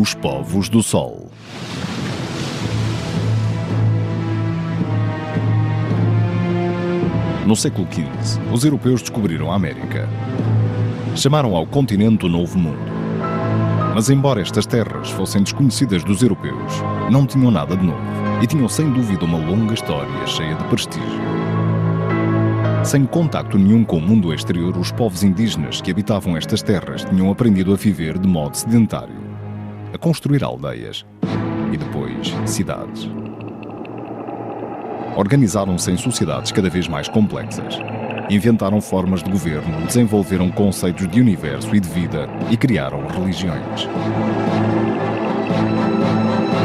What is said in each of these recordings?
Os povos do Sol. No século XV, os europeus descobriram a América. Chamaram ao continente o Novo Mundo. Mas embora estas terras fossem desconhecidas dos europeus, não tinham nada de novo e tinham sem dúvida uma longa história cheia de prestígio. Sem contacto nenhum com o mundo exterior, os povos indígenas que habitavam estas terras tinham aprendido a viver de modo sedentário, a construir aldeias e depois cidades. Organizaram-se em sociedades cada vez mais complexas, inventaram formas de governo, desenvolveram conceitos de universo e de vida e criaram religiões.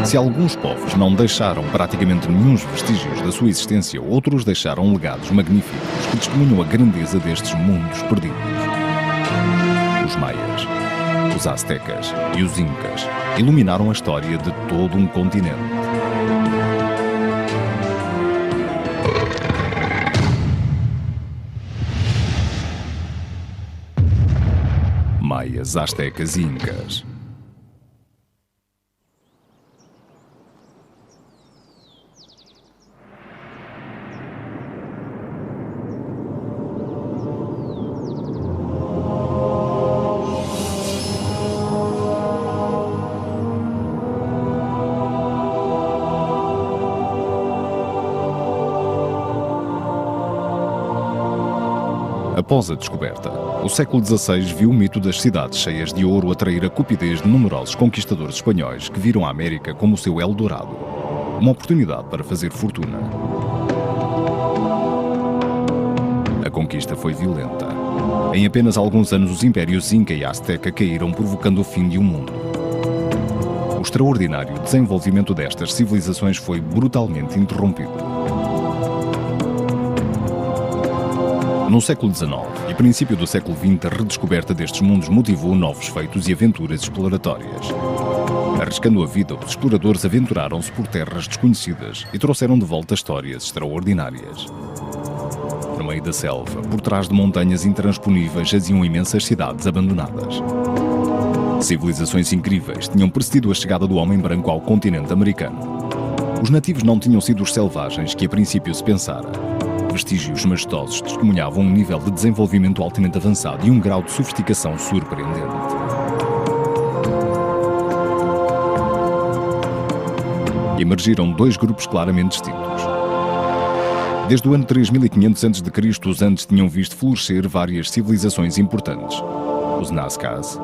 Se alguns povos não deixaram praticamente nenhum vestígios da sua existência, outros deixaram legados magníficos que testemunham a grandeza destes mundos perdidos. Os maias, os aztecas e os incas iluminaram a história de todo um continente. Maias, aztecas e incas. Após a descoberta, o século XVI viu o mito das cidades cheias de ouro atrair a cupidez de numerosos conquistadores espanhóis que viram a América como o seu Eldorado, uma oportunidade para fazer fortuna. A conquista foi violenta. Em apenas alguns anos, os impérios Inca e Azteca caíram, provocando o fim de um mundo. O extraordinário desenvolvimento destas civilizações foi brutalmente interrompido. No século XIX e princípio do século XX, a redescoberta destes mundos motivou novos feitos e aventuras exploratórias. Arriscando a vida, os exploradores aventuraram-se por terras desconhecidas e trouxeram de volta histórias extraordinárias. No meio da selva, por trás de montanhas intransponíveis, jaziam imensas cidades abandonadas. Civilizações incríveis tinham precedido a chegada do homem branco ao continente americano. Os nativos não tinham sido os selvagens que a princípio se pensara. Vestígios majestosos testemunhavam um nível de desenvolvimento altamente avançado e um grau de sofisticação surpreendente. Emergiram dois grupos claramente distintos. Desde o ano 3500 a.C., os Andes tinham visto florescer várias civilizações importantes. Os Nazcas,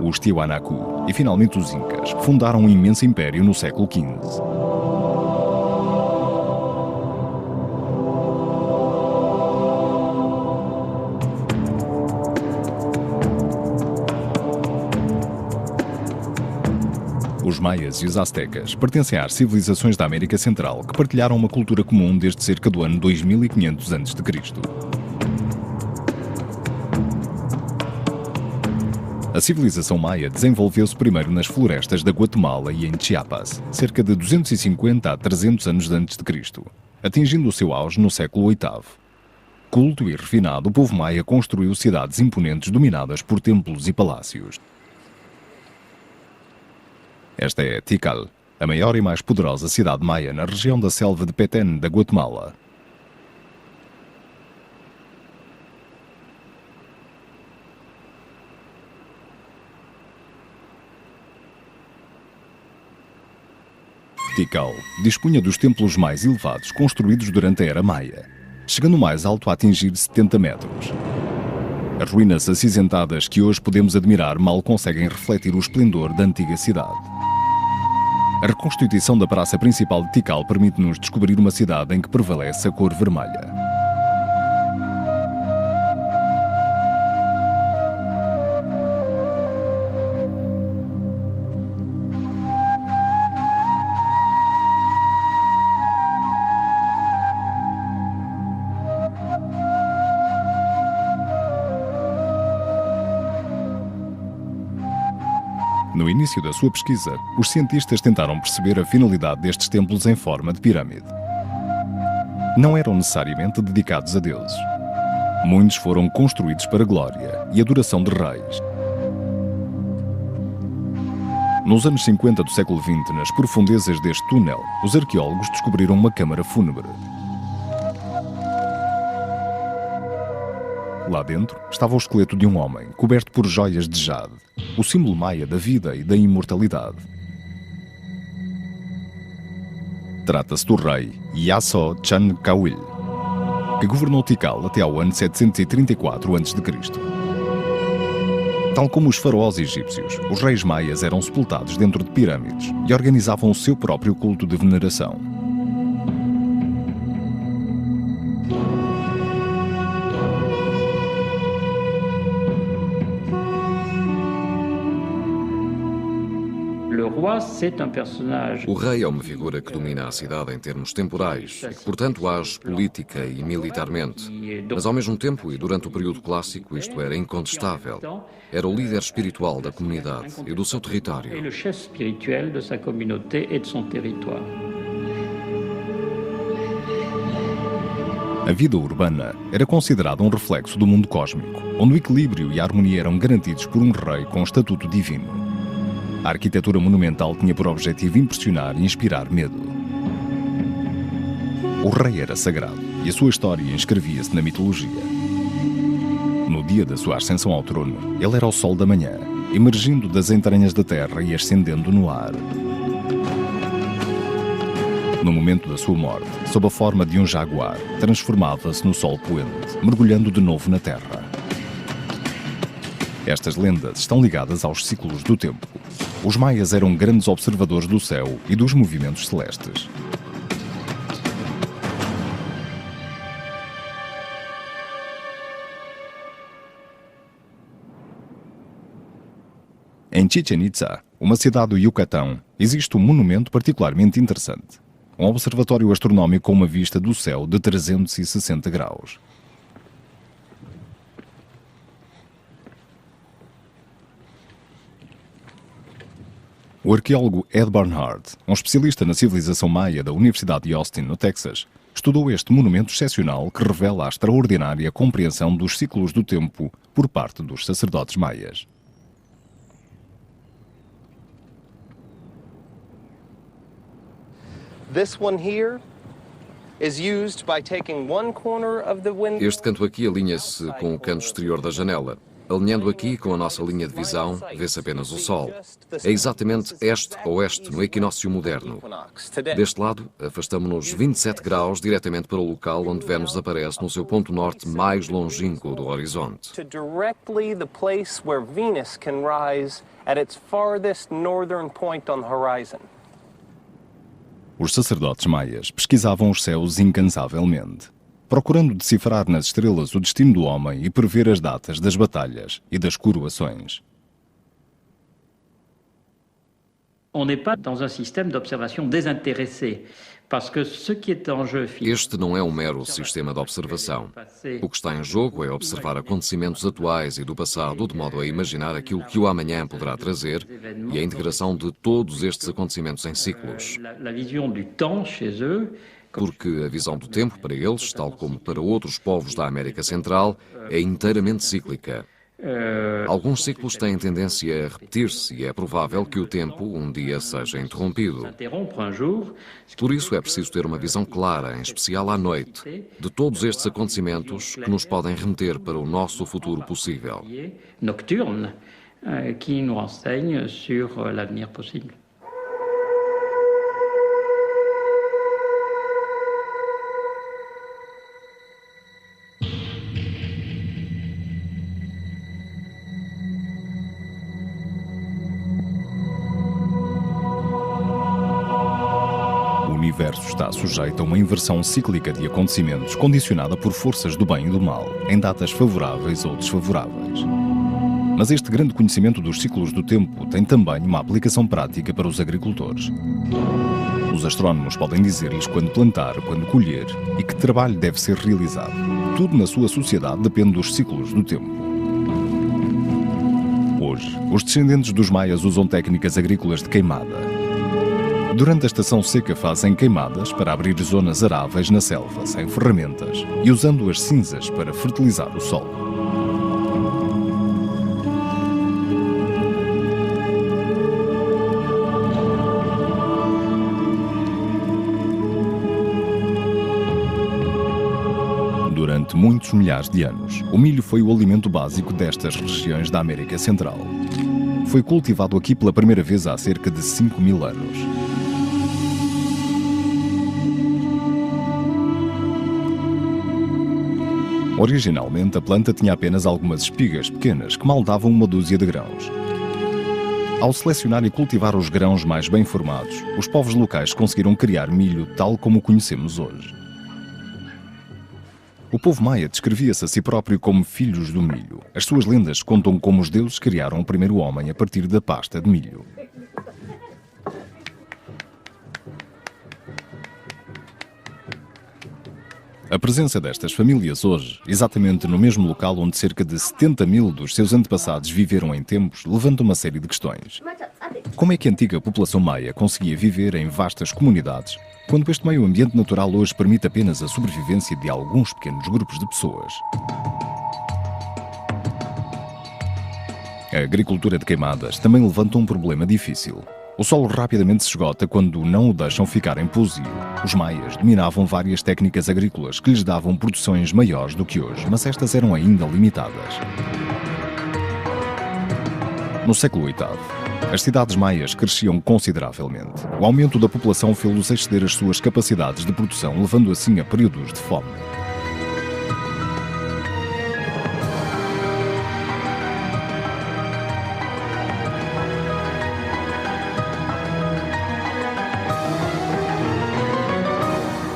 os Tiwanaku e finalmente os Incas, que fundaram um imenso império no século XV. Os maias e os aztecas pertencem às civilizações da América Central que partilharam uma cultura comum desde cerca do ano 2500 a.C. A civilização maia desenvolveu-se primeiro nas florestas da Guatemala e em Chiapas, cerca de 250 a 300 anos antes de Cristo, atingindo o seu auge no século VIII. Culto e refinado, o povo maia construiu cidades imponentes dominadas por templos e palácios. Esta é Tikal, a maior e mais poderosa cidade maia na região da selva de Petén da Guatemala. Tikal dispunha dos templos mais elevados construídos durante a Era Maia, chegando o mais alto a atingir 70 metros. As ruínas acinzentadas que hoje podemos admirar mal conseguem refletir o esplendor da antiga cidade. A reconstituição da praça principal de Tikal permite-nos descobrir uma cidade em que prevalece a cor vermelha. No início da sua pesquisa, os cientistas tentaram perceber a finalidade destes templos em forma de pirâmide. Não eram necessariamente dedicados a deuses. Muitos foram construídos para glória e adoração de reis. Nos anos 50 do século XX, nas profundezas deste túnel, os arqueólogos descobriram uma câmara fúnebre. Lá dentro estava o esqueleto de um homem, coberto por joias de jade, o símbolo maia da vida e da imortalidade. Trata-se do rei Yaso Chankawil, que governou Tikal até ao ano 734 a.C. Tal como os faraós egípcios, os reis maias eram sepultados dentro de pirâmides e organizavam o seu próprio culto de veneração. O rei é uma figura que domina a cidade em termos temporais e que, portanto, age política e militarmente. Mas, ao mesmo tempo, e durante o período clássico, isto era incontestável. Era o líder espiritual da comunidade e do seu território. A vida urbana era considerada um reflexo do mundo cósmico, onde o equilíbrio e a harmonia eram garantidos por um rei com estatuto divino. A arquitetura monumental tinha por objetivo impressionar e inspirar medo. O rei era sagrado e a sua história inscrevia-se na mitologia. No dia da sua ascensão ao trono, ele era o sol da manhã, emergindo das entranhas da terra e ascendendo no ar. No momento da sua morte, sob a forma de um jaguar, transformava-se no sol poente, mergulhando de novo na terra. Estas lendas estão ligadas aos ciclos do tempo. Os maias eram grandes observadores do céu e dos movimentos celestes. Em Chichén Itzá, uma cidade do Yucatão, existe um monumento particularmente interessante. Um observatório astronómico com uma vista do céu de 360 graus. O arqueólogo Ed Barnhart, um especialista na civilização maia da Universidade de Austin, no Texas, estudou este monumento excepcional que revela a extraordinária compreensão dos ciclos do tempo por parte dos sacerdotes maias. Este canto aqui alinha-se com o canto exterior da janela. Alinhando aqui com a nossa linha de visão, vê-se apenas o Sol. É exatamente este-oeste no equinócio moderno. Deste lado, afastamo-nos 27 graus diretamente para o local onde Vênus aparece no seu ponto norte mais longínquo do horizonte. Os sacerdotes maias pesquisavam os céus incansavelmente, procurando decifrar nas estrelas o destino do homem e prever as datas das batalhas e das coroações. Este não é um mero sistema de observação. O que está em jogo é observar acontecimentos atuais e do passado, de modo a imaginar aquilo que o amanhã poderá trazer e a integração de todos estes acontecimentos em ciclos. Porque a visão do tempo para eles, tal como para outros povos da América Central, é inteiramente cíclica. Alguns ciclos têm tendência a repetir-se e é provável que o tempo um dia seja interrompido. Por isso é preciso ter uma visão clara, em especial à noite, de todos estes acontecimentos que nos podem remeter para o nosso futuro possível. Que nos renseigne sur l'avenir possible. O universo está sujeito a uma inversão cíclica de acontecimentos condicionada por forças do bem e do mal, em datas favoráveis ou desfavoráveis. Mas este grande conhecimento dos ciclos do tempo tem também uma aplicação prática para os agricultores. Os astrónomos podem dizer-lhes quando plantar, quando colher e que trabalho deve ser realizado. Tudo na sua sociedade depende dos ciclos do tempo. Hoje, os descendentes dos maias usam técnicas agrícolas de queimada. Durante a estação seca fazem queimadas para abrir zonas aráveis na selva, sem ferramentas, e usando as cinzas para fertilizar o solo. Durante muitos milhares de anos, o milho foi o alimento básico destas regiões da América Central. Foi cultivado aqui pela primeira vez há cerca de 5.000 anos. Originalmente, a planta tinha apenas algumas espigas pequenas que mal davam uma dúzia de grãos. Ao selecionar e cultivar os grãos mais bem formados, os povos locais conseguiram criar milho tal como o conhecemos hoje. O povo maia descrevia-se a si próprio como filhos do milho. As suas lendas contam como os deuses criaram o primeiro homem a partir da pasta de milho. A presença destas famílias hoje, exatamente no mesmo local onde cerca de 70.000 dos seus antepassados viveram em tempos, levanta uma série de questões. Como é que a antiga população maia conseguia viver em vastas comunidades, quando este meio ambiente natural hoje permite apenas a sobrevivência de alguns pequenos grupos de pessoas? A agricultura de queimadas também levanta um problema difícil. O solo rapidamente se esgota quando não o deixam ficar em pousio. Os maias dominavam várias técnicas agrícolas que lhes davam produções maiores do que hoje, mas estas eram ainda limitadas. No século VIII, as cidades maias cresciam consideravelmente. O aumento da população fez-los exceder as suas capacidades de produção, levando assim a períodos de fome.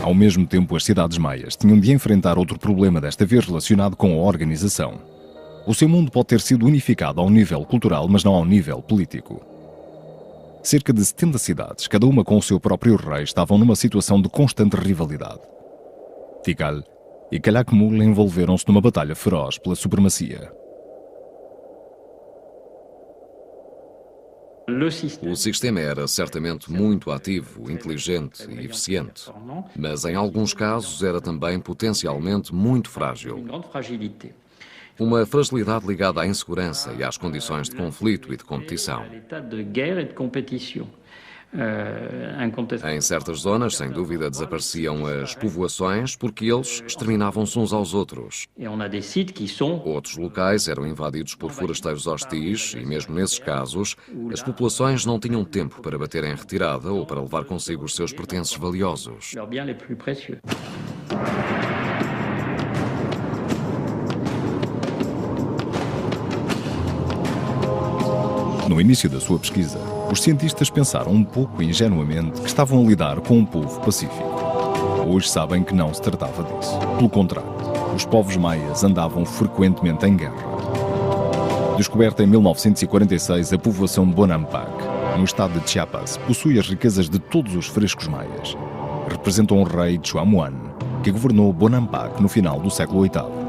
Ao mesmo tempo, as cidades maias tinham de enfrentar outro problema, desta vez relacionado com a organização. O seu mundo pode ter sido unificado ao nível cultural, mas não ao nível político. Cerca de 70 cidades, cada uma com o seu próprio rei, estavam numa situação de constante rivalidade. Tikal e Calakmul envolveram-se numa batalha feroz pela supremacia. O sistema era certamente muito ativo, inteligente e eficiente, mas em alguns casos era também potencialmente muito frágil. Uma fragilidade ligada à insegurança e às condições de conflito e de competição. Em certas zonas, sem dúvida, desapareciam as povoações porque eles exterminavam-se uns aos outros. Outros locais eram invadidos por forasteiros hostis e, mesmo nesses casos, as populações não tinham tempo para bater em retirada ou para levar consigo os seus pertences valiosos. No início da sua pesquisa, os cientistas pensaram um pouco ingenuamente que estavam a lidar com um povo pacífico. Hoje sabem que não se tratava disso. Pelo contrário, os povos maias andavam frequentemente em guerra. Descoberta em 1946, a povoação Bonampak, no estado de Chiapas, possui as riquezas de todos os frescos maias. Representa um rei Chuamuan, que governou Bonampak no final do século VIII.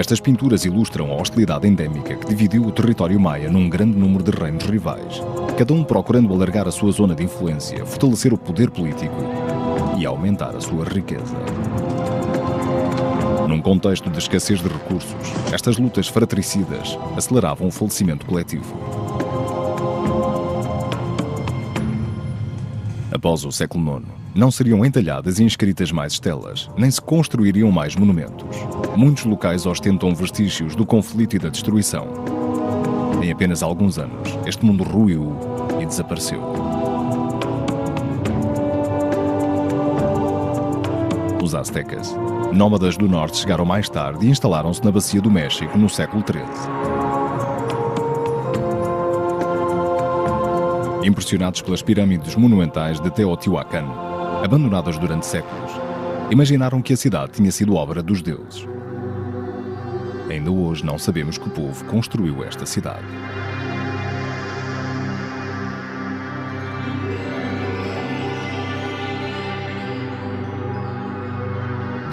Estas pinturas ilustram a hostilidade endémica que dividiu o território maia num grande número de reinos rivais, cada um procurando alargar a sua zona de influência, fortalecer o poder político e aumentar a sua riqueza. Num contexto de escassez de recursos, estas lutas fratricidas aceleravam o falecimento coletivo. Após o século IX, não seriam entalhadas e inscritas mais estelas, nem se construiriam mais monumentos. Muitos locais ostentam vestígios do conflito e da destruição. Em apenas alguns anos, este mundo ruiu e desapareceu. Os aztecas, nómadas do norte, chegaram mais tarde e instalaram-se na Bacia do México no século XIII. Impressionados pelas pirâmides monumentais de Teotihuacan, abandonadas durante séculos, imaginaram que a cidade tinha sido obra dos deuses. Ainda hoje não sabemos que povo construiu esta cidade.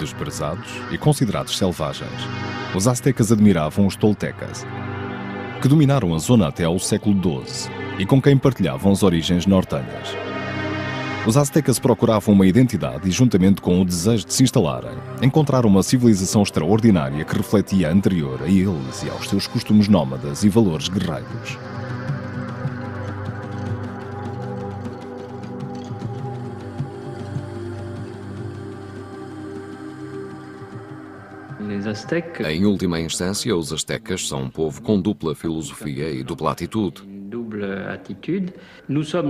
Desprezados e considerados selvagens, os aztecas admiravam os toltecas, que dominaram a zona até ao século XII e com quem partilhavam as origens nortenhas. Os aztecas procuravam uma identidade e, juntamente com o desejo de se instalarem, encontraram uma civilização extraordinária que refletia a anterior a eles e aos seus costumes nómadas e valores guerreiros. Em última instância, os astecas são um povo com dupla filosofia e dupla atitude.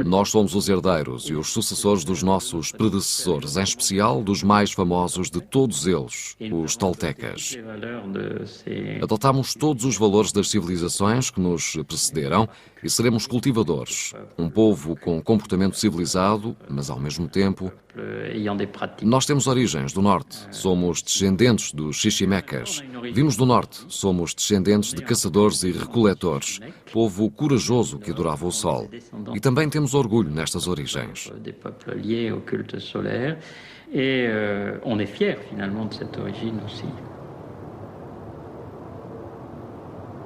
Nós somos os herdeiros e os sucessores dos nossos predecessores, em especial dos mais famosos de todos eles, os toltecas. Adotamos todos os valores das civilizações que nos precederam e seremos cultivadores, um povo com comportamento civilizado, mas ao mesmo tempo... Nós temos origens do norte, somos descendentes dos xiximecas. Vimos do norte, somos descendentes de caçadores e recoletores, povo corajoso que adorava o sol. E também temos orgulho nestas origens.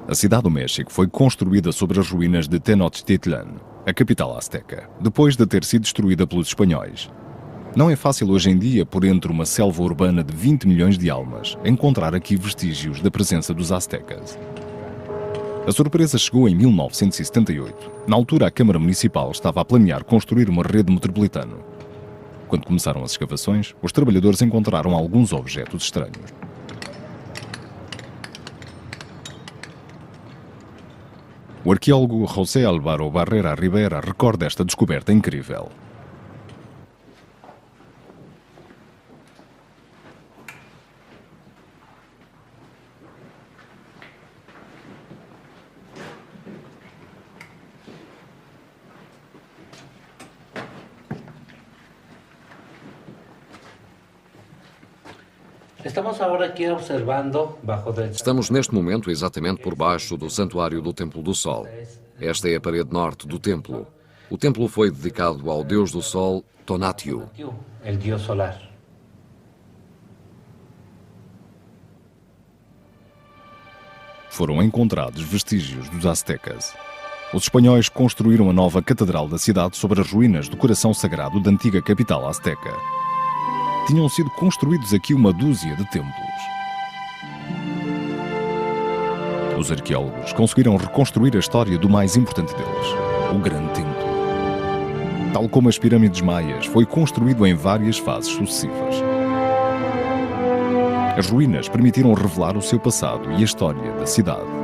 A cidade do México foi construída sobre as ruínas de Tenochtitlan, a capital azteca, depois de ter sido destruída pelos espanhóis. Não é fácil hoje em dia, por entre uma selva urbana de 20 milhões de almas, encontrar aqui vestígios da presença dos aztecas. A surpresa chegou em 1978. Na altura, a Câmara Municipal estava a planear construir uma rede metropolitana. Quando começaram as escavações, os trabalhadores encontraram alguns objetos estranhos. O arqueólogo José Álvaro Barrera Rivera recorda esta descoberta incrível. Estamos neste momento exatamente por baixo do Santuário do Templo do Sol. Esta é a parede norte do templo. O templo foi dedicado ao deus do sol, Tonatiuh. Foram encontrados vestígios dos aztecas. Os espanhóis construíram a nova catedral da cidade sobre as ruínas do coração sagrado da antiga capital azteca. Tinham sido construídos aqui uma dúzia de templos. Os arqueólogos conseguiram reconstruir a história do mais importante deles, o Grande Templo. Tal como as pirâmides maias, foi construído em várias fases sucessivas. As ruínas permitiram revelar o seu passado e a história da cidade.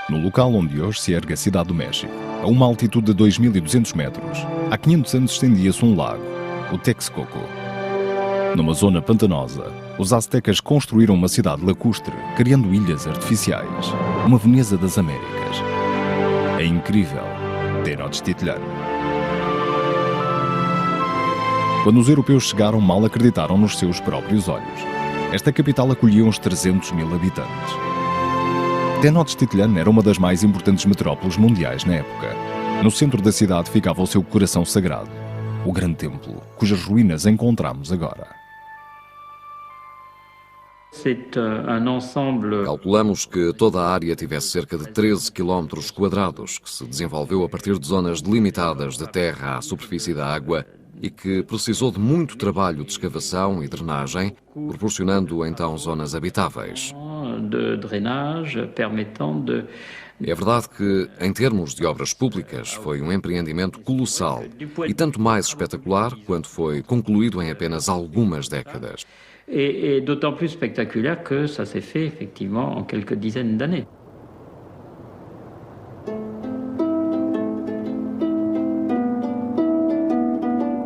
No local onde hoje se ergue a cidade do México, a uma altitude de 2.200 metros, há 500 anos estendia-se um lago, o Texcoco. Numa zona pantanosa, os aztecas construíram uma cidade lacustre, criando ilhas artificiais, uma Veneza das Américas. É incrível, Tenochtitlan. Quando os europeus chegaram, mal acreditaram nos seus próprios olhos. Esta capital acolhia uns 300 mil habitantes. Tenochtitlan era uma das mais importantes metrópoles mundiais na época. No centro da cidade ficava o seu coração sagrado, o Grande Templo, cujas ruínas encontramos agora. Calculamos que toda a área tivesse cerca de 13 km², que se desenvolveu a partir de zonas delimitadas de terra à superfície da água e que precisou de muito trabalho de escavação e drenagem, proporcionando então zonas habitáveis. É verdade que, em termos de obras públicas, foi um empreendimento colossal e tanto mais espetacular quanto foi concluído em apenas algumas décadas. Et d'autant plus spectaculaire que ça s'est fait effectivement en quelques dizaines d'années.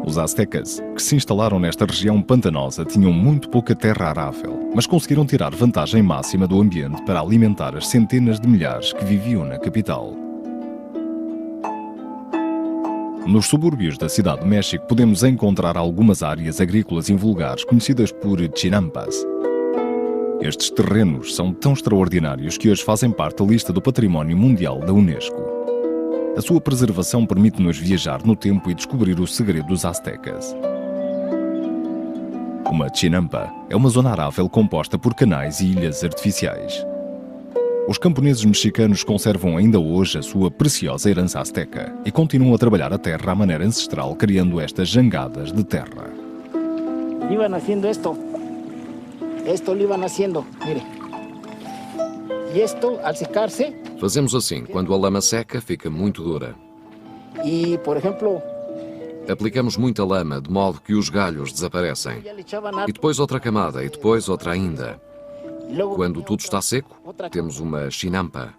Os aztecas, que se instalaram nesta região pantanosa, tinham muito pouca terra arável, mas conseguiram tirar vantagem máxima do ambiente para alimentar as centenas de milhares que viviam na capital. Nos subúrbios da cidade do México podemos encontrar algumas áreas agrícolas invulgares conhecidas por chinampas. Estes terrenos são tão extraordinários que hoje fazem parte da lista do Património Mundial da Unesco. A sua preservação permite-nos viajar no tempo e descobrir o segredo dos aztecas. Uma chinampa é uma zona arável composta por canais e ilhas artificiais. Os camponeses mexicanos conservam ainda hoje a sua preciosa herança azteca e continuam a trabalhar a terra à maneira ancestral, criando estas jangadas de terra. Iban haciendo esto lo iban haciendo, mire. Fazemos assim, quando a lama seca, fica muito dura. Aplicamos muita lama, de modo que os galhos desaparecem. E depois outra camada, e depois outra ainda. Quando tudo está seco, temos uma chinampa.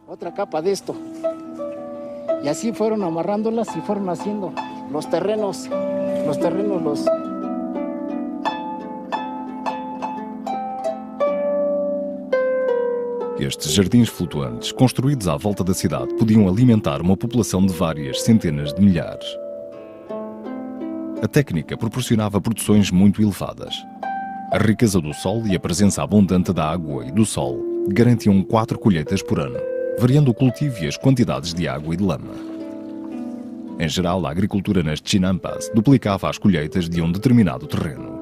E assim foram amarrando-las e foram nascendo os terrenos. Estes jardins flutuantes, construídos à volta da cidade, podiam alimentar uma população de várias centenas de milhares. A técnica proporcionava produções muito elevadas. A riqueza do solo e a presença abundante da água e do sol garantiam 4 colheitas por ano, variando o cultivo e as quantidades de água e de lama. Em geral, a agricultura nas chinampas duplicava as colheitas de um determinado terreno.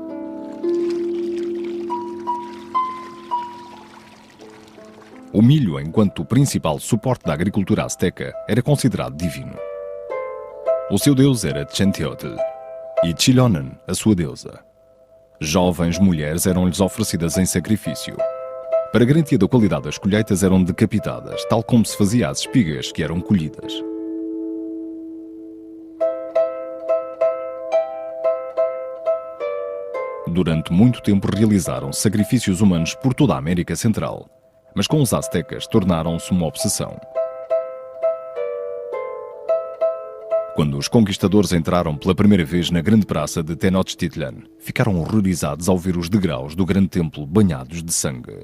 O milho, enquanto o principal suporte da agricultura azteca, era considerado divino. O seu deus era Chenteotl e Chilonen, a sua deusa. Jovens mulheres eram-lhes oferecidas em sacrifício. Para garantia da qualidade das colheitas eram decapitadas, tal como se fazia às espigas que eram colhidas. Durante muito tempo realizaram sacrifícios humanos por toda a América Central, mas com os aztecas tornaram-se uma obsessão. Quando os conquistadores entraram pela primeira vez na grande praça de Tenochtitlan, ficaram horrorizados ao ver os degraus do grande templo banhados de sangue.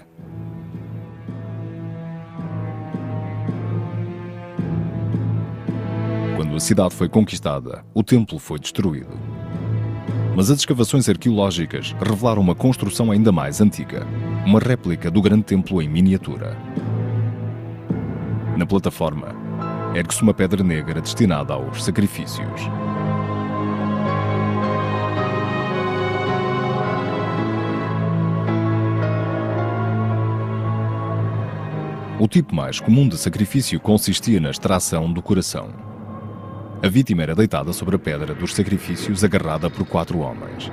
Quando a cidade foi conquistada, o templo foi destruído. Mas as escavações arqueológicas revelaram uma construção ainda mais antiga, uma réplica do grande templo em miniatura. Na plataforma, ergue-se uma pedra negra destinada aos sacrifícios. O tipo mais comum de sacrifício consistia na extração do coração. A vítima era deitada sobre a pedra dos sacrifícios, agarrada por 4 homens.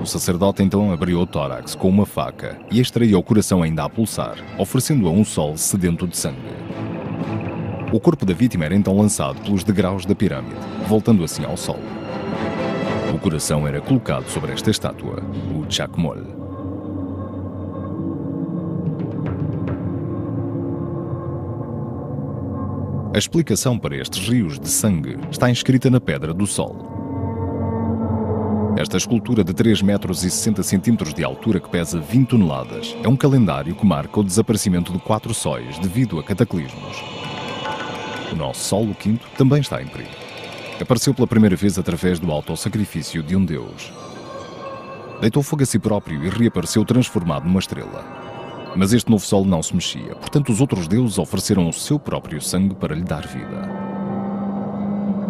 O sacerdote então abriu o tórax com uma faca e extraía o coração ainda a pulsar, oferecendo-o a um sol sedento de sangue. O corpo da vítima era então lançado pelos degraus da pirâmide, voltando assim ao sol. O coração era colocado sobre esta estátua, o Chacmol. A explicação para estes rios de sangue está inscrita na Pedra do Sol. Esta escultura de 3 metros e 60 centímetros de altura que pesa 20 toneladas é um calendário que marca o desaparecimento de 4 sóis devido a cataclismos. O nosso Sol, o quinto, também está em perigo. Apareceu pela primeira vez através do autossacrifício de um deus. Deitou fogo a si próprio e reapareceu transformado numa estrela. Mas este novo Sol não se mexia, portanto os outros deuses ofereceram o seu próprio sangue para lhe dar vida.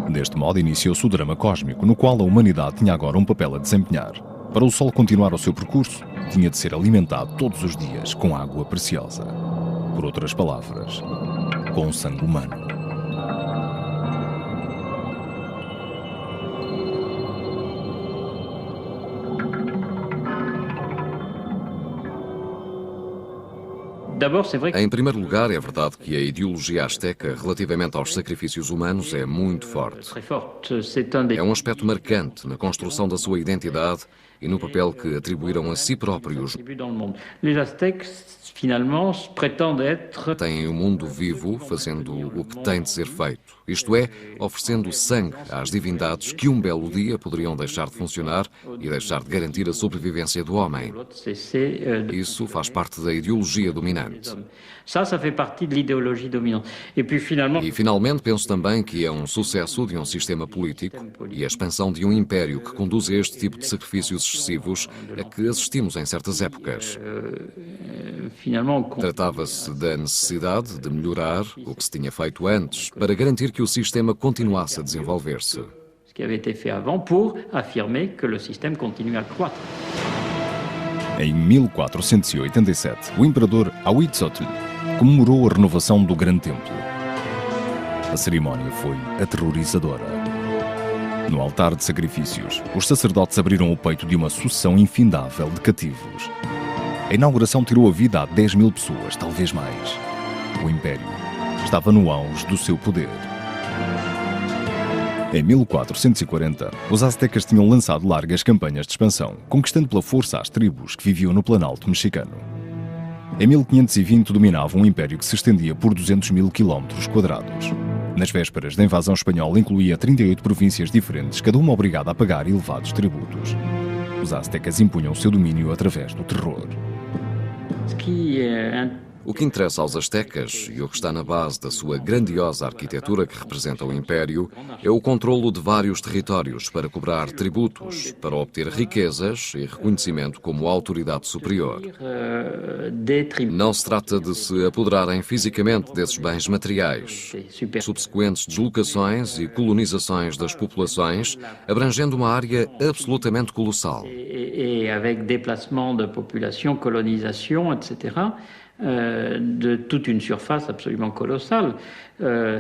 Deste modo iniciou-se o drama cósmico, no qual a humanidade tinha agora um papel a desempenhar. Para o Sol continuar o seu percurso, tinha de ser alimentado todos os dias com água preciosa. Por outras palavras, com sangue humano. Em primeiro lugar, é verdade que a ideologia asteca relativamente aos sacrifícios humanos é muito forte. É um aspecto marcante na construção da sua identidade e no papel que atribuíram a si próprios. Têm o mundo vivo fazendo o que tem de ser feito, isto é, oferecendo sangue às divindades que um belo dia poderiam deixar de funcionar e deixar de garantir a sobrevivência do homem. Isso faz parte da ideologia dominante. E finalmente penso também que é um sucesso de um sistema político e a expansão de um império que conduz a este tipo de sacrifícios excessivos a que assistimos em certas épocas. Tratava-se da necessidade de melhorar o que se tinha feito antes para garantir que o sistema continuasse a desenvolver-se. Em 1487, o imperador Huitzilopochtli comemorou a renovação do Grande Templo. A cerimónia foi aterrorizadora. No altar de sacrifícios, os sacerdotes abriram o peito de uma sucessão infindável de cativos. A inauguração tirou a vida a 10.000 pessoas, talvez mais. O Império estava no auge do seu poder. Em 1440, os aztecas tinham lançado largas campanhas de expansão, conquistando pela força as tribos que viviam no Planalto mexicano. Em 1520 dominavam um império que se estendia por 200.000 quilómetros quadrados. Nas vésperas da invasão espanhola incluía 38 províncias diferentes, cada uma obrigada a pagar elevados tributos. Os aztecas impunham o seu domínio através do terror. O que interessa aos astecas, e o que está na base da sua grandiosa arquitetura que representa o Império, é o controlo de vários territórios para cobrar tributos, para obter riquezas e reconhecimento como autoridade superior. Não se trata de se apoderarem fisicamente desses bens materiais. Subsequentes deslocações e colonizações das populações, abrangendo uma área absolutamente colossal. E avec déplacement de population, colonisation, etc., de toute une surface absolument colossale.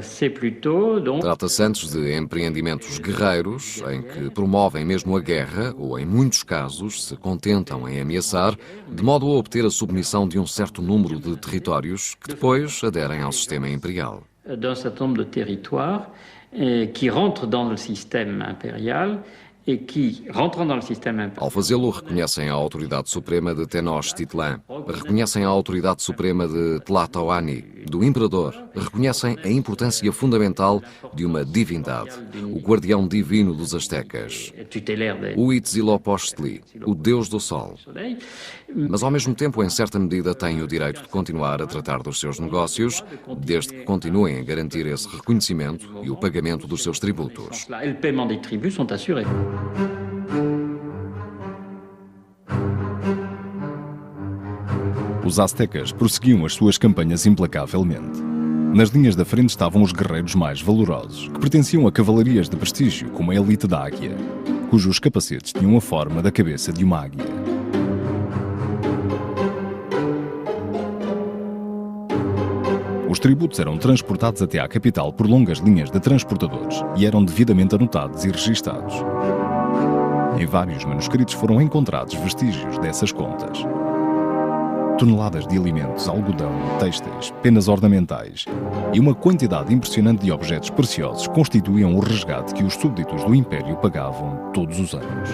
C'est plutôt donc... Trata-se antes de empreendimentos guerreiros, em que promovem mesmo a guerra, ou em muitos casos se contentam em ameaçar, de modo a obter a submissão de um certo número de territórios que depois aderem ao sistema imperial. D'un certain nombre de territoires qui rentrent dans le système impérial. Ao fazê-lo, reconhecem a autoridade suprema de Tenochtitlan, reconhecem a autoridade suprema de Tlatoani, do imperador, reconhecem a importância fundamental de uma divindade, o guardião divino dos astecas, o Huitzilopochtli, o deus do sol. Mas, ao mesmo tempo, em certa medida, têm o direito de continuar a tratar dos seus negócios, desde que continuem a garantir esse reconhecimento e o pagamento dos seus tributos. Os aztecas prosseguiam as suas campanhas implacavelmente. Nas linhas da frente estavam os guerreiros mais valorosos, que pertenciam a cavalarias de prestígio, como a elite da águia, cujos capacetes tinham a forma da cabeça de uma águia. Os tributos eram transportados até à capital por longas linhas de transportadores e eram devidamente anotados e registados. Em vários manuscritos foram encontrados vestígios dessas contas. Toneladas de alimentos, algodão, têxteis, penas ornamentais e uma quantidade impressionante de objetos preciosos constituíam o resgate que os súbditos do Império pagavam todos os anos.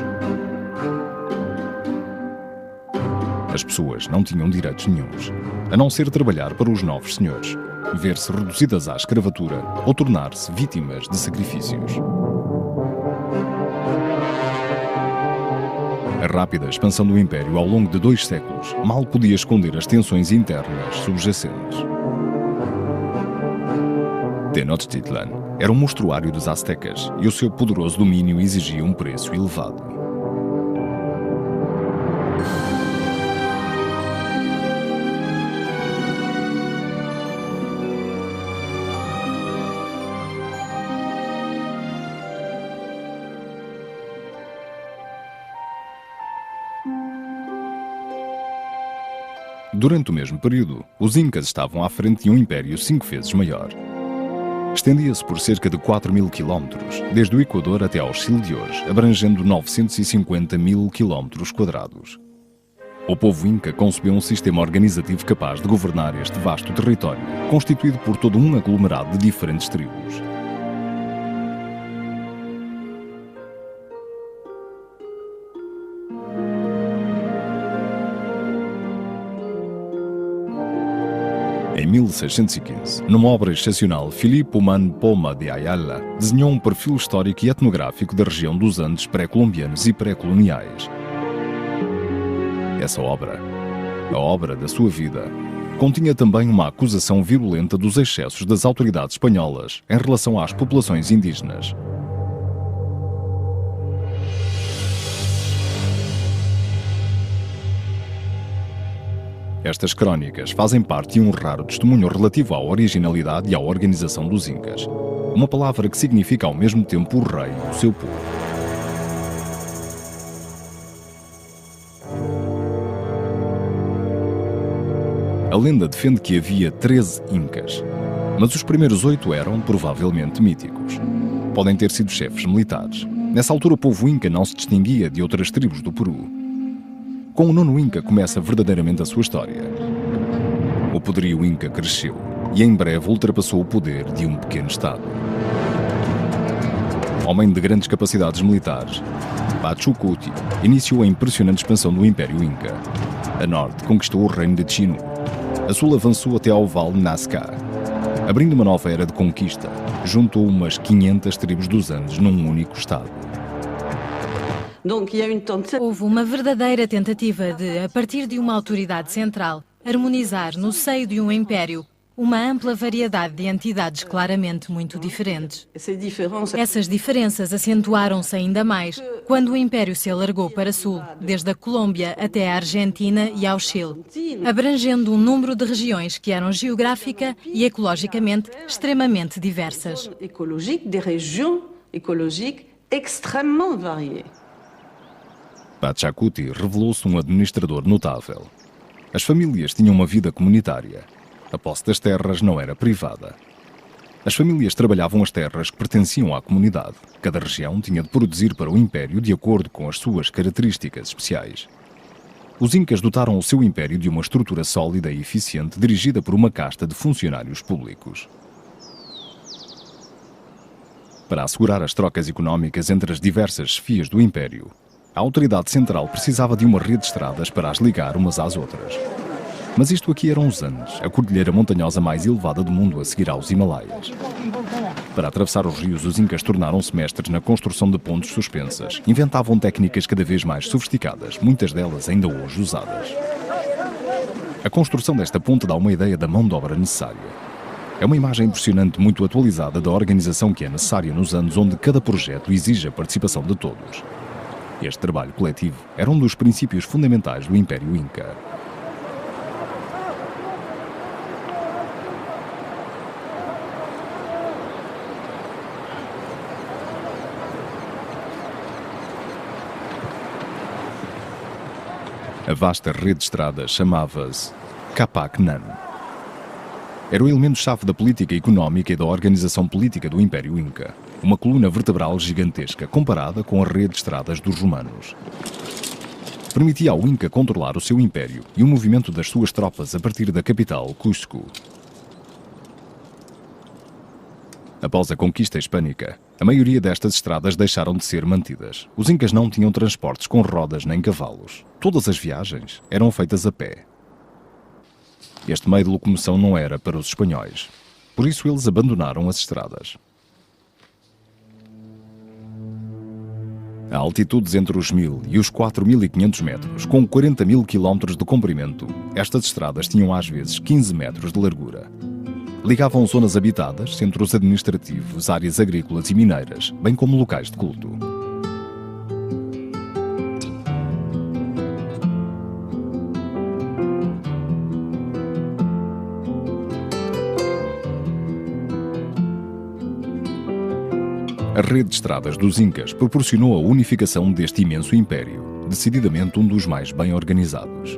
As pessoas não tinham direitos nenhuns, a não ser trabalhar para os novos senhores, ver-se reduzidas à escravatura ou tornar-se vítimas de sacrifícios. A rápida expansão do Império ao longo de 2 séculos mal podia esconder as tensões internas subjacentes. Tenochtitlan era um mostruário dos aztecas e o seu poderoso domínio exigia um preço elevado. Durante o mesmo período, os Incas estavam à frente de um império 5 vezes maior. Estendia-se por cerca de 4.000 quilómetros, desde o Equador até ao Chile de hoje, abrangendo 950.000 quilómetros quadrados. O povo Inca concebeu um sistema organizativo capaz de governar este vasto território, constituído por todo um aglomerado de diferentes tribos. Em 1615, numa obra excepcional, Filipe Humán Poma de Ayala desenhou um perfil histórico e etnográfico da região dos Andes pré-colombianos e pré-coloniais. Essa obra, a obra da sua vida, continha também uma acusação virulenta dos excessos das autoridades espanholas em relação às populações indígenas. Estas crónicas fazem parte de um raro testemunho relativo à originalidade e à organização dos Incas, uma palavra que significa ao mesmo tempo o rei e o seu povo. A lenda defende que havia 13 Incas, mas os primeiros 8 eram, provavelmente, míticos. Podem ter sido chefes militares. Nessa altura o povo Inca não se distinguia de outras tribos do Peru. Com o 9º Inca começa verdadeiramente a sua história. O poderio Inca cresceu e em breve ultrapassou o poder de um pequeno Estado. Homem de grandes capacidades militares, Pachacuti iniciou a impressionante expansão do Império Inca. A norte conquistou o reino de Chinu. A sul avançou até ao Vale Nazca. Abrindo uma nova era de conquista, juntou umas 500 tribos dos Andes num único Estado. Houve uma verdadeira tentativa de, a partir de uma autoridade central, harmonizar no seio de um império uma ampla variedade de entidades claramente muito diferentes. Essas diferenças acentuaram-se ainda mais quando o império se alargou para sul, desde a Colômbia até a Argentina e ao Chile, abrangendo um número de regiões que eram geográfica e ecologicamente extremamente diversas. Pachacuti revelou-se um administrador notável. As famílias tinham uma vida comunitária. A posse das terras não era privada. As famílias trabalhavam as terras que pertenciam à comunidade. Cada região tinha de produzir para o império de acordo com as suas características especiais. Os incas dotaram o seu império de uma estrutura sólida e eficiente dirigida por uma casta de funcionários públicos. Para assegurar as trocas económicas entre as diversas chefias do império, a autoridade central precisava de uma rede de estradas para as ligar umas às outras. Mas isto aqui eram os Andes, a cordilheira montanhosa mais elevada do mundo a seguir aos Himalaias. Para atravessar os rios, os incas tornaram-se mestres na construção de pontes suspensas. Inventavam técnicas cada vez mais sofisticadas, muitas delas ainda hoje usadas. A construção desta ponte dá uma ideia da mão de obra necessária. É uma imagem impressionante, muito atualizada da organização que é necessária nos anos onde cada projeto exige a participação de todos. Este trabalho coletivo era um dos princípios fundamentais do Império Inca. A vasta rede de estradas chamava-se Capacnan. Era o elemento-chave da política económica e da organização política do Império Inca, uma coluna vertebral gigantesca comparada com a rede de estradas dos romanos. Permitia ao Inca controlar o seu império e o movimento das suas tropas a partir da capital, Cusco. Após a conquista hispânica, a maioria destas estradas deixaram de ser mantidas. Os incas não tinham transportes com rodas nem cavalos. Todas as viagens eram feitas a pé. Este meio de locomoção não era para os espanhóis. Por isso eles abandonaram as estradas. A altitudes entre os 1.000 e os 4.500 metros, com 40.000 quilómetros de comprimento, estas estradas tinham às vezes 15 metros de largura. Ligavam zonas habitadas, centros administrativos, áreas agrícolas e mineiras, bem como locais de culto. A rede de estradas dos Incas proporcionou a unificação deste imenso império, decididamente um dos mais bem organizados.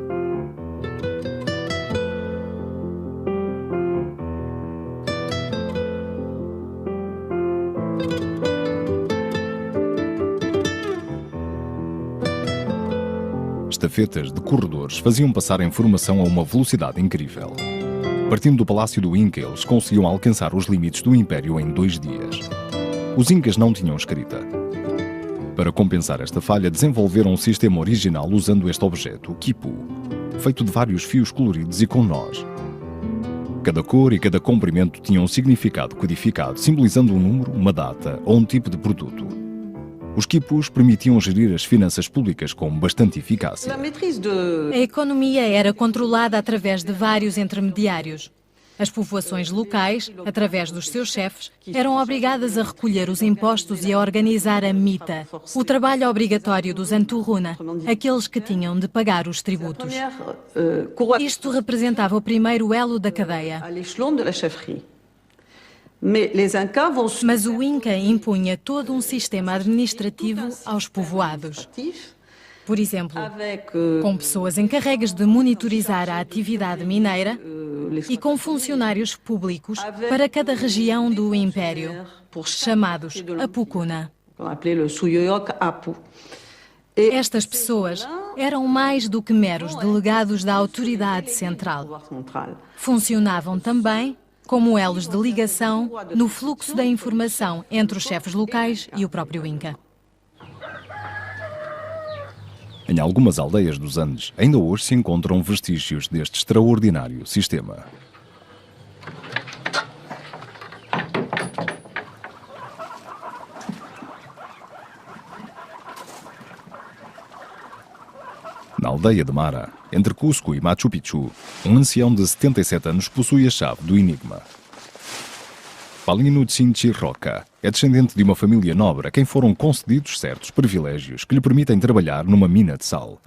Estafetas de corredores faziam passar a informação a uma velocidade incrível. Partindo do Palácio do Inca, eles conseguiam alcançar os limites do Império em 2 dias. Os Incas não tinham escrita. Para compensar esta falha, desenvolveram um sistema original usando este objeto, o quipu, feito de vários fios coloridos e com nós. Cada cor e cada comprimento tinham um significado codificado, simbolizando um número, uma data ou um tipo de produto. Os quipus permitiam gerir as finanças públicas com bastante eficácia. A economia era controlada através de vários intermediários. As povoações locais, através dos seus chefes, eram obrigadas a recolher os impostos e a organizar a mita, o trabalho obrigatório dos anturruna, aqueles que tinham de pagar os tributos. Isto representava o primeiro elo da cadeia. Mas o Inca impunha todo um sistema administrativo aos povoados. Por exemplo, com pessoas encarregues de monitorizar a atividade mineira e com funcionários públicos para cada região do Império, chamados apucuna. Estas pessoas eram mais do que meros delegados da autoridade central. Funcionavam também como elos de ligação no fluxo da informação entre os chefes locais e o próprio Inca. Em algumas aldeias dos Andes, ainda hoje se encontram vestígios deste extraordinário sistema. Na aldeia de Mara, entre Cusco e Machu Picchu, um ancião de 77 anos possui a chave do enigma. Palino Tsinchi Roca é descendente de uma família nobre a quem foram concedidos certos privilégios que lhe permitem trabalhar numa mina de sal.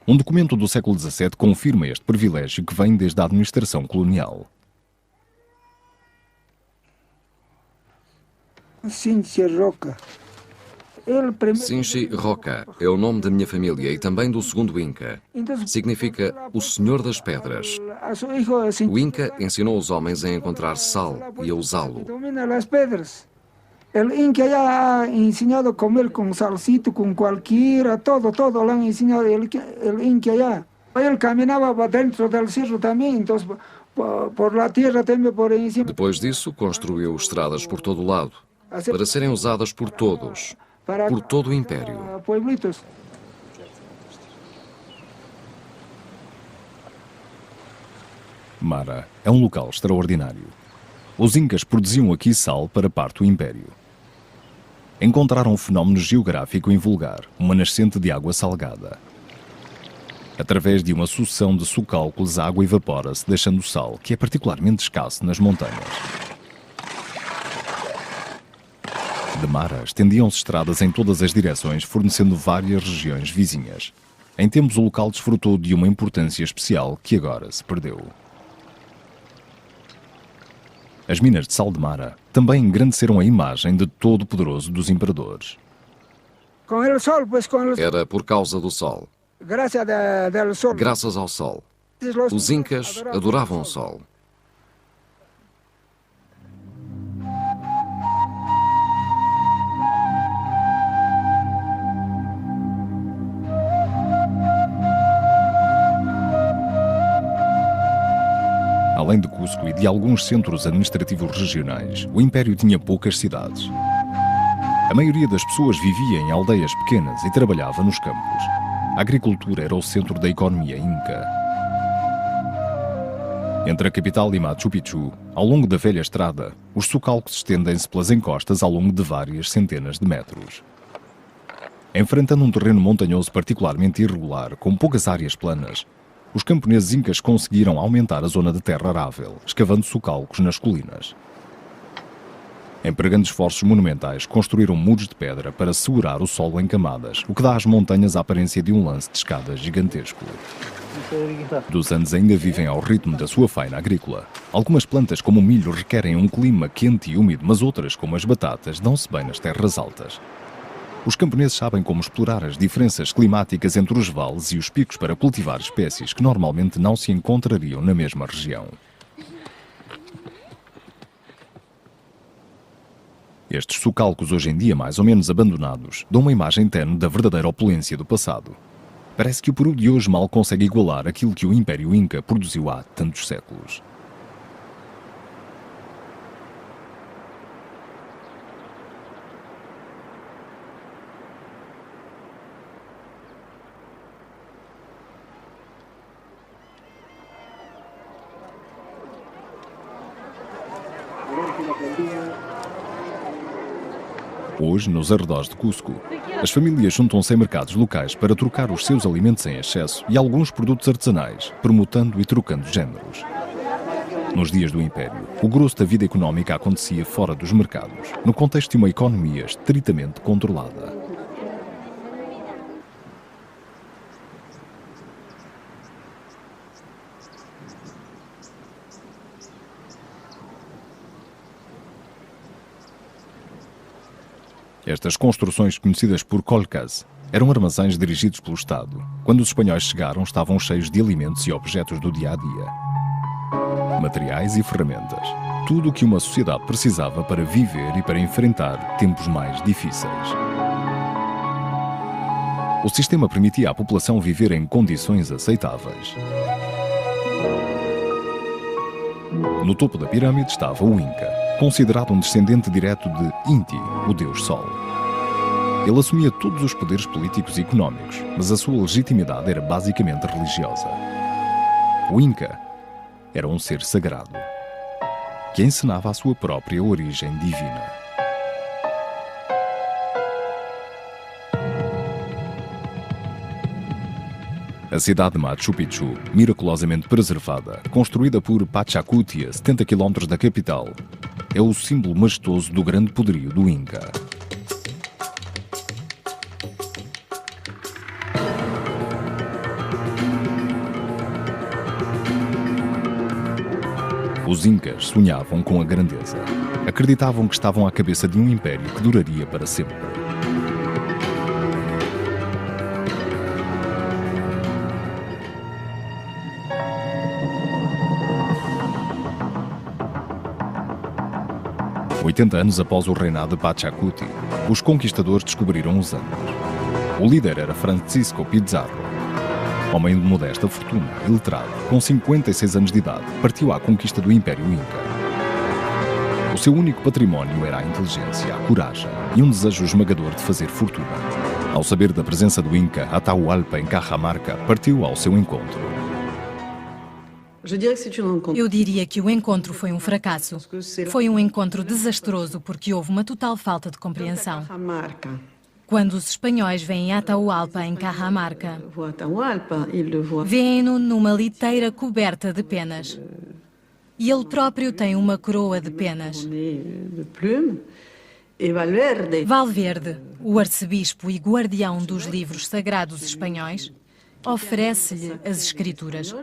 Um documento do século XVII confirma este privilégio que vem desde a administração colonial. Tsinchi Roca. Tsinchi Roca é o nome da minha família e também do segundo Inca. Significa o Senhor das Pedras. O Inca ensinou os homens a encontrar sal e a usá-lo. O Inca já ha ensinado a comer com salsito, com qualquer, todo lo han ensinado el Inca já. Ele caminhava dentro do cerro também, então por la tierra também por encima. Depois disso, construiu estradas por todo o lado, para serem usadas por todos. Por todo o Império. Mara é um local extraordinário. Os Incas produziam aqui sal para parte do Império. Encontraram um fenómeno geográfico invulgar, uma nascente de água salgada. Através de uma sucessão de socálculos, a água evapora-se, deixando o sal, que é particularmente escasso nas montanhas. De Mara estendiam-se estradas em todas as direções, fornecendo várias regiões vizinhas. Em tempos, o local desfrutou de uma importância especial que agora se perdeu. As minas de sal de Mara também engrandeceram a imagem de Todo-Poderoso dos imperadores. Era por causa do sol. Graças ao sol. Os Incas adoravam o sol. Além de Cusco e de alguns centros administrativos regionais, o Império tinha poucas cidades. A maioria das pessoas vivia em aldeias pequenas e trabalhava nos campos. A agricultura era o centro da economia inca. Entre a capital e Machu Picchu, ao longo da velha estrada, os socalcos estendem-se pelas encostas ao longo de várias centenas de metros. Enfrentando um terreno montanhoso particularmente irregular, com poucas áreas planas, os camponeses incas conseguiram aumentar a zona de terra arável, escavando socalcos nas colinas. Empregando esforços monumentais, construíram muros de pedra para segurar o solo em camadas, o que dá às montanhas a aparência de um lance de escada gigantesco. Dos Andes ainda vivem ao ritmo da sua faina agrícola. Algumas plantas, como o milho, requerem um clima quente e úmido, mas outras, como as batatas, dão-se bem nas terras altas. Os camponeses sabem como explorar as diferenças climáticas entre os vales e os picos para cultivar espécies que normalmente não se encontrariam na mesma região. Estes socalcos, hoje em dia mais ou menos abandonados, dão uma imagem tenue da verdadeira opulência do passado. Parece que o Peru de hoje mal consegue igualar aquilo que o Império Inca produziu há tantos séculos. Hoje, nos arredores de Cusco, as famílias juntam-se em mercados locais para trocar os seus alimentos em excesso e alguns produtos artesanais, permutando e trocando géneros. Nos dias do Império, o grosso da vida económica acontecia fora dos mercados, no contexto de uma economia estritamente controlada. Estas construções, conhecidas por colcas, eram armazéns dirigidos pelo Estado. Quando os espanhóis chegaram, estavam cheios de alimentos e objetos do dia-a-dia. Materiais e ferramentas. Tudo o que uma sociedade precisava para viver e para enfrentar tempos mais difíceis. O sistema permitia à população viver em condições aceitáveis. No topo da pirâmide estava o Inca, considerado um descendente direto de Inti, o deus Sol. Ele assumia todos os poderes políticos e económicos, mas a sua legitimidade era basicamente religiosa. O Inca era um ser sagrado, que encenava a sua própria origem divina. A cidade de Machu Picchu, miraculosamente preservada, construída por Pachacuti, a 70 km da capital, é o símbolo majestoso do grande poderio do Inca. Os Incas sonhavam com a grandeza. Acreditavam que estavam à cabeça de um império que duraria para sempre. Oitenta anos após o reinado de Pachacuti, os conquistadores descobriram os Andes. O líder era Francisco Pizarro. Homem de modesta fortuna e letrado, com 56 anos de idade, partiu à conquista do Império Inca. O seu único património era a inteligência, a coragem e um desejo esmagador de fazer fortuna. Ao saber da presença do Inca, Atahualpa em Cajamarca partiu ao seu encontro. Eu diria que o encontro foi um fracasso. Foi um encontro desastroso porque houve uma total falta de compreensão. Quando os espanhóis veem Atahualpa em Cajamarca, veem-no numa liteira coberta de penas. E ele próprio tem uma coroa de penas. Valverde, o arcebispo e guardião dos livros sagrados espanhóis, oferece-lhe as escrituras.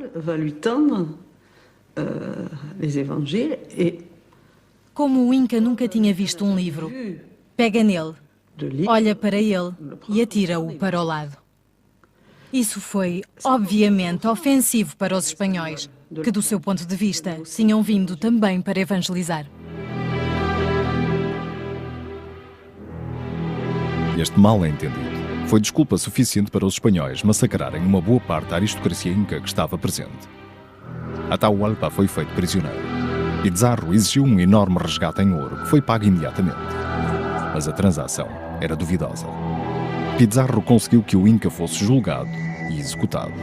Como o Inca nunca tinha visto um livro, pega nele, olha para ele e atira-o para o lado. Isso foi, obviamente, ofensivo para os espanhóis, que, do seu ponto de vista, tinham vindo também para evangelizar. Este mal-entendido foi desculpa suficiente para os espanhóis massacrarem uma boa parte da aristocracia inca que estava presente. Atahualpa foi feito prisioneiro. Pizarro exigiu um enorme resgate em ouro, que foi pago imediatamente. Mas a transação era duvidosa. Pizarro conseguiu que o Inca fosse julgado e executado.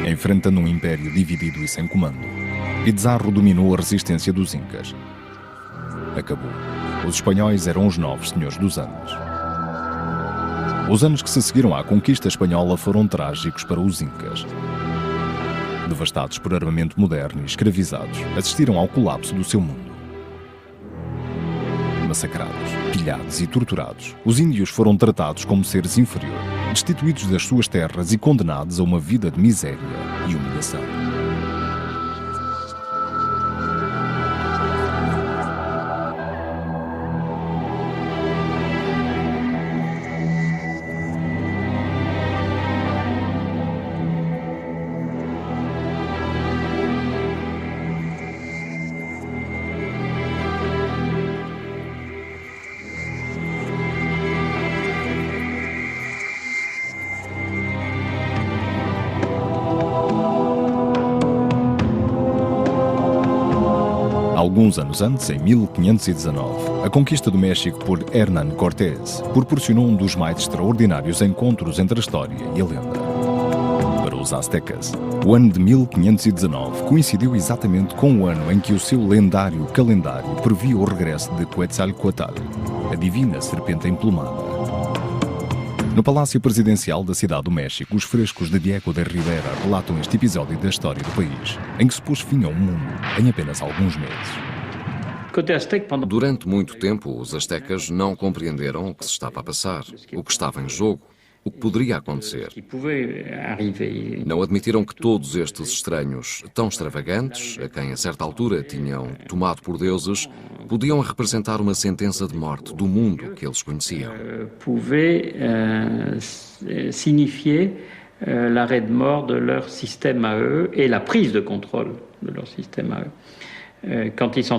Enfrentando um império dividido e sem comando, Pizarro dominou a resistência dos Incas. Acabou. Os espanhóis eram os novos senhores dos Andes. Os anos que se seguiram à conquista espanhola foram trágicos para os Incas. Devastados por armamento moderno e escravizados, assistiram ao colapso do seu mundo. Massacrados, pilhados e torturados, os índios foram tratados como seres inferiores, destituídos das suas terras e condenados a uma vida de miséria e humilhação. Alguns anos antes, em 1519, a conquista do México por Hernán Cortés proporcionou um dos mais extraordinários encontros entre a história e a lenda. Para os aztecas, o ano de 1519 coincidiu exatamente com o ano em que o seu lendário calendário previa o regresso de Quetzalcóatl, a divina serpente emplumada. No Palácio Presidencial da Cidade do México, os frescos de Diego de Rivera relatam este episódio da história do país, em que se pôs fim a um mundo em apenas alguns meses. Durante muito tempo, os astecas não compreenderam o que se estava a passar, o que estava em jogo, o que poderia acontecer. Não admitiram que todos estes estranhos, tão extravagantes, a quem a certa altura tinham tomado por deuses, podiam representar uma sentença de morte do mundo que eles conheciam. Signifier l'arrêt de mort de leur système à eux et la prise de contrôle de leur système à eux.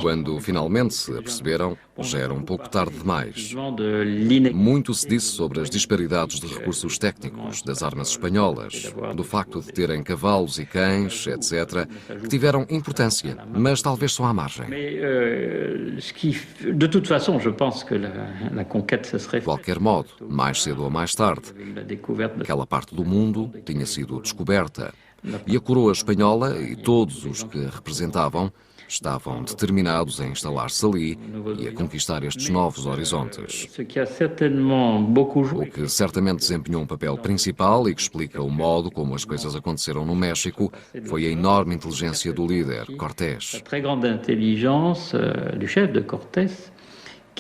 Quando finalmente se aperceberam, já era um pouco tarde demais. Muito se disse sobre as disparidades de recursos técnicos das armas espanholas, do facto de terem cavalos e cães, etc., que tiveram importância, mas talvez só à margem. De qualquer modo, mais cedo ou mais tarde, aquela parte do mundo tinha sido descoberta e a coroa espanhola e todos os que a representavam estavam determinados a instalar-se ali e a conquistar estes novos horizontes. O que certamente desempenhou um papel principal e que explica o modo como as coisas aconteceram no México foi a enorme inteligência do líder, Cortés.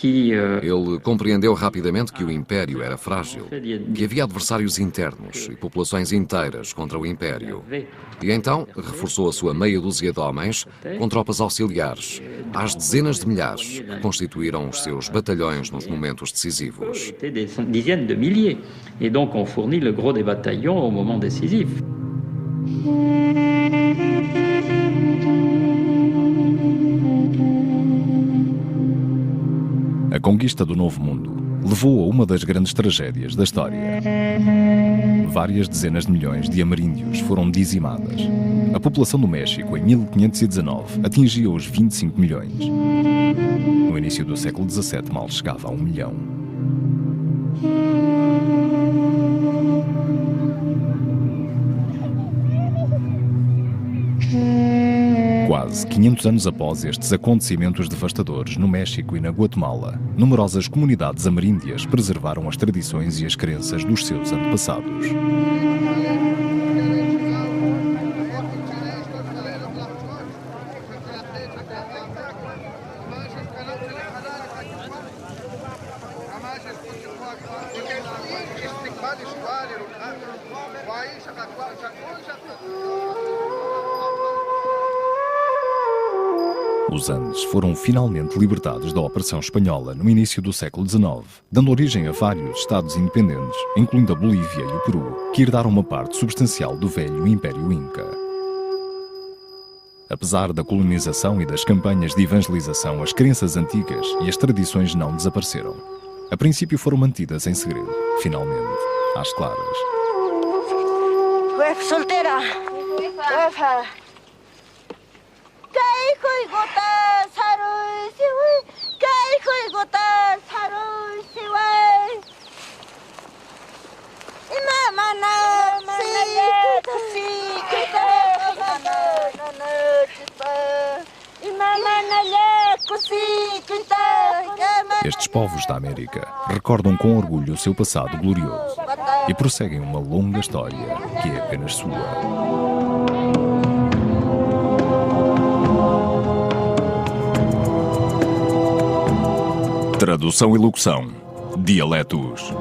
Ele compreendeu rapidamente que o Império era frágil, que havia adversários internos e populações inteiras contra o Império. E então reforçou a sua meia dúzia de homens com tropas auxiliares, às dezenas de milhares que constituíram os seus batalhões nos momentos decisivos. Dizaines de milliers. Et donc on fournit le gros des bataillons au moment décisif. A conquista do Novo Mundo levou a uma das grandes tragédias da história. Várias dezenas de milhões de ameríndios foram dizimadas. A população do México, em 1519, atingia os 25 milhões. No início do século XVII, mal chegava a 1 milhão. Quase 500 anos após estes acontecimentos devastadores no México e na Guatemala, numerosas comunidades ameríndias preservaram as tradições e as crenças dos seus antepassados. Os Andes foram finalmente libertados da opressão espanhola no início do século XIX, dando origem a vários estados independentes, incluindo a Bolívia e o Peru, que herdaram uma parte substancial do velho Império Inca. Apesar da colonização e das campanhas de evangelização, as crenças antigas e as tradições não desapareceram. A princípio foram mantidas em segredo, finalmente, às claras. Solteira! Estes povos da América recordam com orgulho o seu passado glorioso e prosseguem uma longa história que é apenas sua. Tradução e locução: Dialetos.